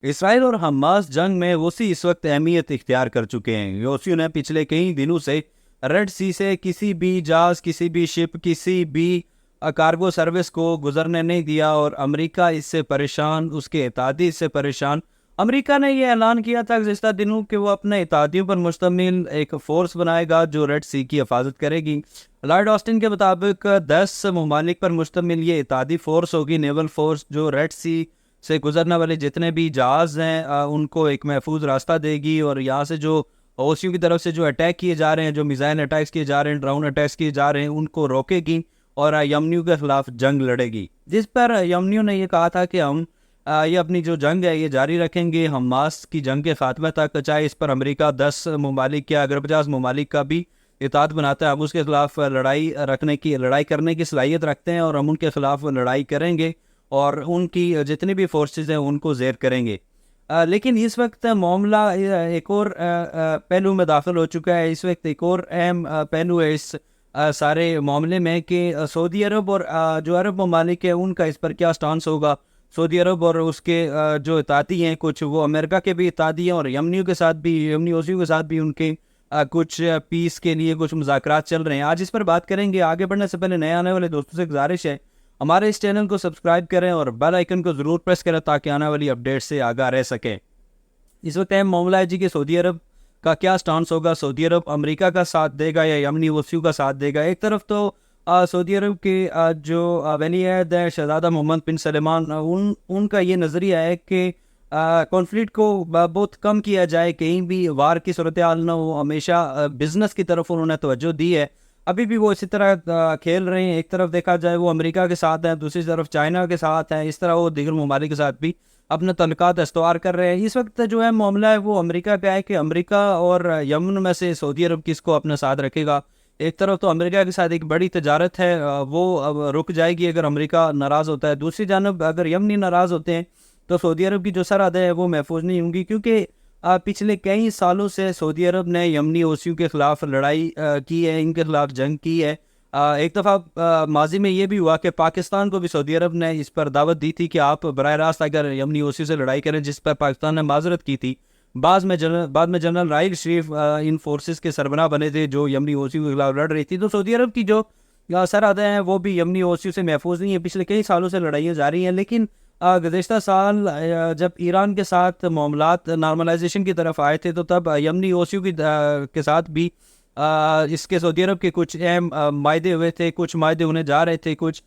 اسرائیل اور حماس جنگ میں حوثی اس وقت اہمیت اختیار کر چکے ہیں۔ حوثیوں نے پچھلے کئی دنوں سے ریڈ سی سے کسی بھی جہاز، کسی بھی شپ، کسی بھی کارگو سروس کو گزرنے نہیں دیا، اور امریکہ اس سے پریشان، اس کے اتحادی اس سے پریشان۔ امریکہ نے یہ اعلان کیا تھا گزشتہ دنوں کہ وہ اپنے اتحادیوں پر مشتمل ایک فورس بنائے گا جو ریڈ سی کی حفاظت کرے گی۔ لارڈ آسٹن کے مطابق 10 ممالک پر مشتمل یہ اتحادی فورس ہوگی، نیول فورس، جو ریڈ سی سے گزرنے والے جتنے بھی جہاز ہیں ان کو ایک محفوظ راستہ دے گی، اور یہاں سے جو حوثیوں کی طرف سے جو اٹیک کیے جا رہے ہیں، جو میزائل اٹیکس کیے جا رہے ہیں، ڈرون اٹیکس کیے جا رہے ہیں، ان کو روکے گی اور یمنیوں کے خلاف جنگ لڑے گی، جس پر یمنیوں نے یہ کہا تھا کہ ہم یہ اپنی جو جنگ ہے یہ جاری رکھیں گے حماس کی جنگ کے خاتمے تک، چاہے اس پر امریکہ 10 ممالک یا اگر 50 ممالک کا بھی اتحاد بناتا ہے، ہم اس کے خلاف لڑائی کرنے کی صلاحیت رکھتے ہیں، اور ہم ان کے خلاف لڑائی کریں گے اور ان کی جتنی بھی فورسز ہیں ان کو زیر کریں گے۔ لیکن اس وقت معاملہ ایک اور پہلو میں داخل ہو چکا ہے۔ اس وقت ایک اور اہم پہلو ہے اس سارے معاملے میں کہ سعودی عرب اور جو عرب ممالک ہیں ان کا اس پر کیا سٹانس ہوگا۔ سعودی عرب اور اس کے جو اتحادی ہیں، کچھ وہ امریکہ کے بھی اتحادی ہیں، اور یمنیوں کے ساتھ بھی، یمنی حوثیوں کے ساتھ بھی ان کے کچھ پیس کے لیے کچھ مذاکرات چل رہے ہیں۔ آج اس پر بات کریں گے۔ آگے بڑھنے سے پہلے نئے آنے والے دوستوں سے گزارش ہے ہمارے اس چینل کو سبسکرائب کریں اور بیل آئیکن کو ضرور پریس کریں تاکہ آنے والی اپڈیٹ سے آگاہ رہ سکیں۔ اس وقت اہم معاملہ ہے کہ سعودی عرب کا کیا سٹانس ہوگا۔ سعودی عرب امریکہ کا ساتھ دے گا یا یمنی حوثیوں کا ساتھ دے گا؟ ایک طرف تو سعودی عرب کے جو ولی عہد ہے شہزادہ محمد بن سلمان، ان کا یہ نظریہ ہے کہ کانفلکٹ کو بہت کم کیا جائے، کہیں بھی وار کی صورتحال نہ ہو۔ ہمیشہ بزنس کی طرف انہوں نے توجہ دی ہے، ابھی بھی وہ اسی طرح کھیل رہے ہیں۔ ایک طرف دیکھا جائے وہ امریکہ کے ساتھ ہیں، دوسری طرف چائنا کے ساتھ ہیں، اس طرح وہ دیگر ممالک کے ساتھ بھی اپنے تعلقات استوار کر رہے ہیں۔ اس وقت جو ہے معاملہ ہے وہ امریکہ کا ہے کہ امریکہ اور یمن میں سے سعودی عرب کس کو اپنے ساتھ رکھے گا۔ ایک طرف تو امریکہ کے ساتھ ایک بڑی تجارت ہے، وہ اب رک جائے گی اگر امریکہ ناراض ہوتا ہے۔ دوسری جانب اگر یمنی ناراض ہوتے ہیں تو سعودی عرب کی جو سرحدیں ہیں وہ محفوظ نہیں ہوں گی، کیونکہ پچھلے کئی سالوں سے سعودی عرب نے یمنی حوثیوں کے خلاف لڑائی کی ہے، ان کے خلاف جنگ کی ہے۔ ایک دفعہ ماضی میں یہ بھی ہوا کہ پاکستان کو بھی سعودی عرب نے اس پر دعوت دی تھی کہ آپ براہ راست اگر یمنی حوثیوں سے لڑائی کریں، جس پر پاکستان نے معذرت کی تھی۔ بعد میں جنرل راحیل شریف ان فورسز کے سربراہ بنے تھے جو یمنی حوثیوں کے خلاف لڑ رہی تھی۔ تو سعودی عرب کی جو سرحدیں ہیں وہ بھی یمنی حوثیوں سے محفوظ نہیں ہیں، پچھلے کئی سالوں سے لڑائیاں جاری ہیں۔ لیکن گزشتہ سال جب ایران کے ساتھ معاملات نارملائزیشن کی طرف آئے تھے تو تب یمنی حوثیوں کے ساتھ بھی اس کے سعودی عرب کے کچھ اہم معاہدے ہوئے تھے، کچھ معاہدے ہونے جا رہے تھے، کچھ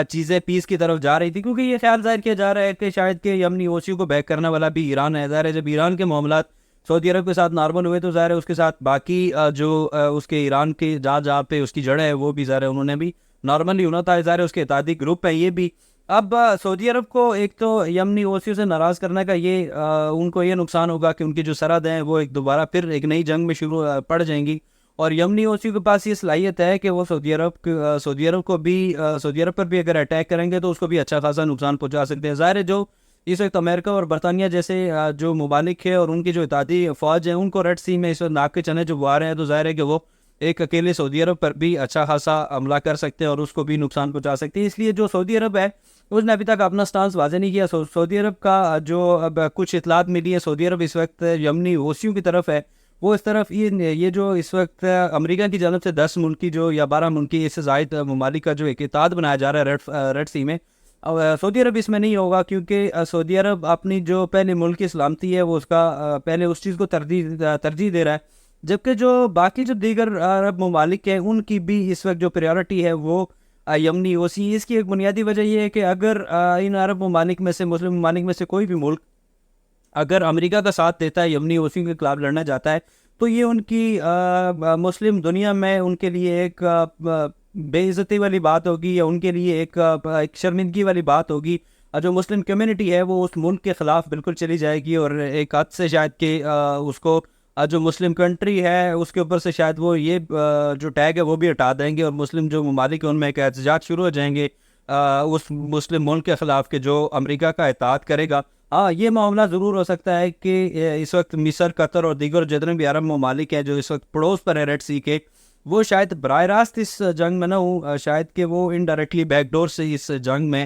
چیزیں پیس کی طرف جا رہی تھی، کیونکہ یہ خیال ظاہر کیا جا رہا ہے کہ شاید کہ یمنی حوثیوں کو بیک کرنے والا بھی ایران ہے۔ ظاہر ہے جب ایران کے معاملات سعودی عرب کے ساتھ نارمل ہوئے تو ظاہر ہے اس کے ساتھ باقی جو اس کے ایران کے جہاں پہ اس کی جڑیں ہے وہ بھی ظاہر ہے انہوں نے بھی نارمل ہی ہونا تھا۔ ظاہر ہے اس کے اتحادی گروپ ہیں یہ بھی۔ اب سعودی عرب کو ایک تو یمنی حوثیوں سے ناراض کرنے کا یہ ان کو یہ نقصان ہوگا کہ ان کی جو سرحد ہیں وہ ایک دوبارہ پھر ایک نئی جنگ میں شروع پڑ جائیں گی، اور یمنی حوثیوں کے پاس یہ صلاحیت ہے کہ وہ سعودی عرب پر بھی اگر اٹیک کریں گے تو اس کو بھی اچھا خاصا نقصان پہنچا سکتے ہیں۔ ظاہر ہے جو اس وقت امریکہ اور برطانیہ جیسے جو ممالک ہیں اور ان کی جو اتحادی فوج ہیں ان کو ریڈ سی میں اس وقت ناک کے چنے جو آ رہے ہیں، تو ظاہر ہے کہ وہ ایک اکیلے سعودی عرب پر بھی اچھا خاصا حملہ کر سکتے ہیں اور اس کو بھی نقصان پہنچا سکتے ہیں۔ اس لیے جو سعودی عرب ہے اس نے ابھی تک اپنا سٹانس واضح نہیں کیا۔ سعودی عرب کا جو اب کچھ اطلاعات ملی ہے، سعودی عرب اس وقت یمنی حوثیوں کی طرف ہے، وہ اس طرف یہ جو اس وقت امریکہ کی جانب سے 10 ملکی جو یا 12 ملکی اس سے زائد ممالک کا جو ایک اتحاد بنایا جا رہا ہے ریڈ سی میں، سعودی عرب اس میں نہیں ہوگا، کیونکہ سعودی عرب اپنی جو پہلے ملک کی سلامتی ہے وہ اس کا پہلے اس چیز کو ترجیح دے رہا ہے، جبکہ جو باقی جو دیگر عرب ممالک ہیں ان کی بھی اس وقت جو پریورٹی ہے وہ یمنی حوثی۔ اس کی ایک بنیادی وجہ یہ ہے کہ اگر ان عرب ممالک میں سے، مسلم ممالک میں سے کوئی بھی ملک اگر امریکہ کا ساتھ دیتا ہے، یمنی حوثیوں کے خلاف لڑنا چاہتا ہے، تو یہ ان کی مسلم دنیا میں ان کے لیے ایک بے عزتی والی بات ہوگی، یا ان کے لیے ایک شرمندگی والی بات ہوگی۔ جو مسلم کمیونٹی ہے وہ اس ملک کے خلاف بالکل چلی جائے گی، اور ایک حد سے شاید کہ اس کو جو مسلم کنٹری ہے اس کے اوپر سے شاید وہ یہ جو ٹیگ ہے وہ بھی ہٹا دیں گے، اور مسلم جو ممالک ہیں ان میں ایک احتجاج شروع ہو جائیں گے اس مسلم ملک کے خلاف کہ جو امریکہ کا اطاعت کرے گا۔ یہ معاملہ ضرور ہو سکتا ہے کہ اس وقت مصر، قطر اور دیگر جتنے بھی عرب ممالک ہیں جو اس وقت پڑوس پر ہے ریڈ سی کے، وہ شاید براہ راست اس جنگ میں نہ ہوں، شاید کہ وہ انڈائریکٹلی بیک ڈور سے اس جنگ میں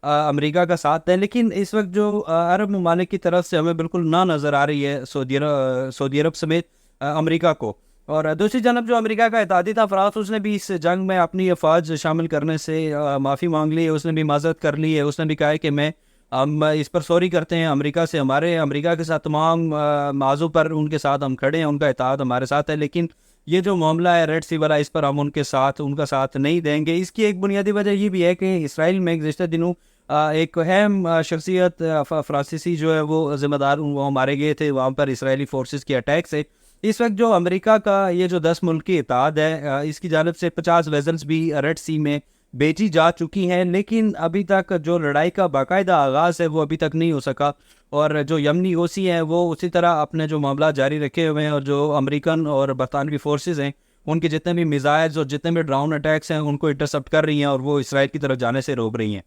امریکہ کا ساتھ دیں، لیکن اس وقت جو عرب ممالک کی طرف سے ہمیں بالکل نہ نظر آ رہی ہے سعودی عرب سمیت امریکہ کو. اور دوسری جانب جو امریکہ کا اتحادی تھا فرانس، اس نے بھی اس جنگ میں اپنی افواج شامل کرنے سے معافی مانگ لی ہے. اس نے بھی معذرت کر لی ہے. اس نے بھی کہا ہے کہ ہم اس پر سوری کرتے ہیں امریکہ سے، امریکہ کے ساتھ تمام موضوع پر ان کے ساتھ ہم کھڑے ہیں، ان کا اتحاد ہمارے ساتھ ہے، لیکن یہ جو معاملہ ہے ریڈ سی والا، اس پر ہم ان کا ساتھ نہیں دیں گے. اس کی ایک بنیادی وجہ یہ بھی ہے کہ اسرائیل میں گزشتہ دنوں ایک اہم شخصیت فرانسیسی جو ہے وہ ذمہ دار وہ مارے گئے تھے وہاں پر اسرائیلی فورسز کے اٹیک سے. اس وقت جو امریکہ کا یہ جو 10 ملکی اتحاد ہے، اس کی جانب سے 50 ویزلز بھی ریڈ سی میں بیچی جا چکی ہیں، لیکن ابھی تک جو لڑائی کا باقاعدہ آغاز ہے وہ ابھی تک نہیں ہو سکا. اور جو یمنی اوسی ہیں وہ اسی طرح اپنے جو معاملات جاری رکھے ہوئے ہیں، اور جو امریکن اور برطانوی فورسز ہیں ان کے جتنے بھی میزائلز اور جتنے بھی ڈرون اٹیکس ہیں ان کو انٹرسپٹ کر رہی ہیں اور وہ اسرائیل کی طرف جانے سے روک رہی ہیں.